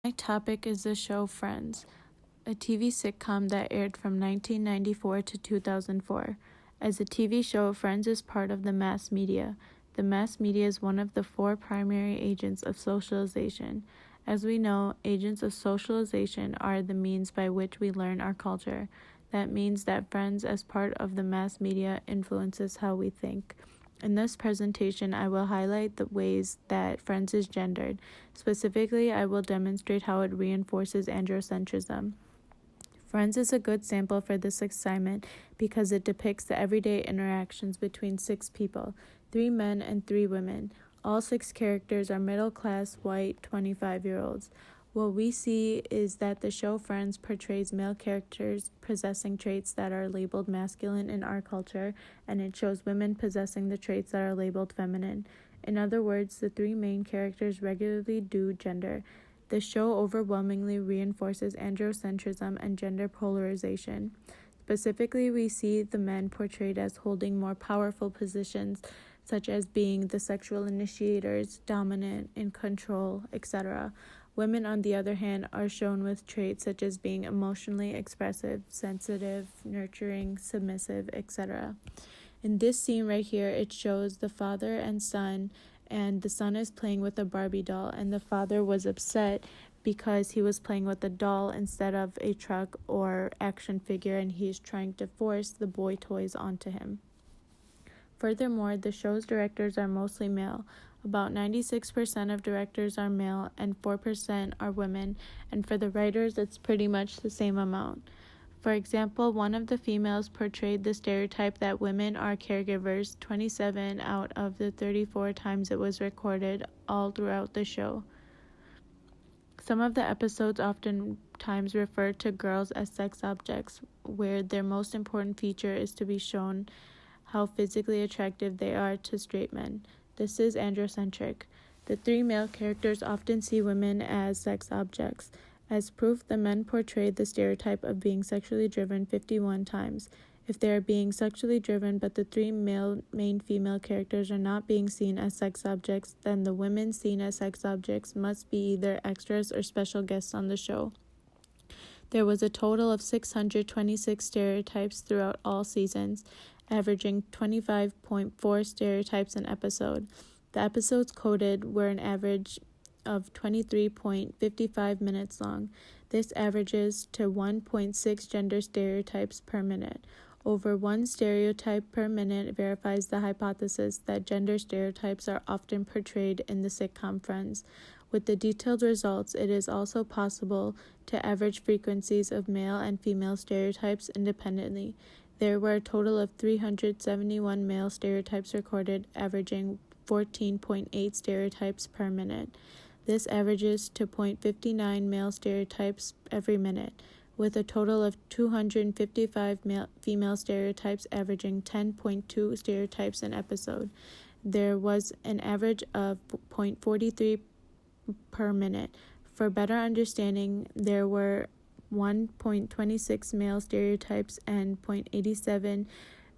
My topic is the show Friends, a TV sitcom that aired from 1994 to 2004. As a TV show, Friends is part of the mass media. The mass media is one of the four primary agents of socialization. As we know, agents of socialization are the means by which we learn our culture. That means that Friends, as part of the mass media, influences how we think. In this presentation, I will highlight the ways that Friends is gendered. Specifically, I will demonstrate how it reinforces androcentrism. Friends is a good sample for this assignment because it depicts the everyday interactions between 6 people, 3 men and 3 women. All 6 characters are middle-class, white, 25-year-olds. What we see is that the show Friends portrays male characters possessing traits that are labeled masculine in our culture, and it shows women possessing the traits that are labeled feminine. In other words, the 3 main characters regularly do gender. The show overwhelmingly reinforces androcentrism and gender polarization. Specifically, we see the men portrayed as holding more powerful positions, such as being the sexual initiators, dominant, in control, etc. Women, on the other hand, are shown with traits such as being emotionally expressive, sensitive, nurturing, submissive, etc. In this scene right here, it shows the father and son, and the son is playing with a Barbie doll, and the father was upset because he was playing with a doll instead of a truck or action figure, and he's trying to force the boy toys onto him. Furthermore, the show's directors are mostly male. About 96% of directors are male and 4% are women, and for the writers, it's pretty much the same amount. For example, one of the females portrayed the stereotype that women are caregivers 27 out of the 34 times it was recorded all throughout the show. Some of the episodes oftentimes refer to girls as sex objects, where their most important feature is to be shown how physically attractive they are to straight men. This is androcentric. The 3 male characters often see women as sex objects. As proof, the men portrayed the stereotype of being sexually driven 51 times. If they are being sexually driven but the 3 main female characters are not being seen as sex objects, then the women seen as sex objects must be either extras or special guests on the show. There was a total of 626 stereotypes throughout all seasons, averaging 25.4 stereotypes an episode. The episodes coded were an average of 23.55 minutes long. This averages to 1.6 gender stereotypes per minute. Over 1 stereotype per minute verifies the hypothesis that gender stereotypes are often portrayed in the sitcom Friends. With the detailed results, it is also possible to average frequencies of male and female stereotypes independently. There were a total of 371 male stereotypes recorded, averaging 14.8 stereotypes per minute. This averages to 0.59 male stereotypes every minute, with a total of 255 female stereotypes averaging 10.2 stereotypes an episode. There was an average of 0.43 per minute. For better understanding, there were 1.26 male stereotypes and 0.87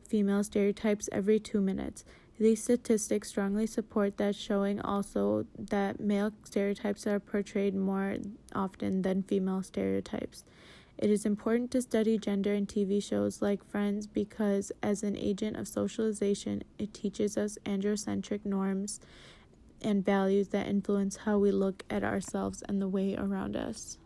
female stereotypes every 2 minutes. These statistics strongly support that, showing also that male stereotypes are portrayed more often than female stereotypes. It is important to study gender in TV shows like Friends because, as an agent of socialization, it teaches us androcentric norms and values that influence how we look at ourselves and the way around us.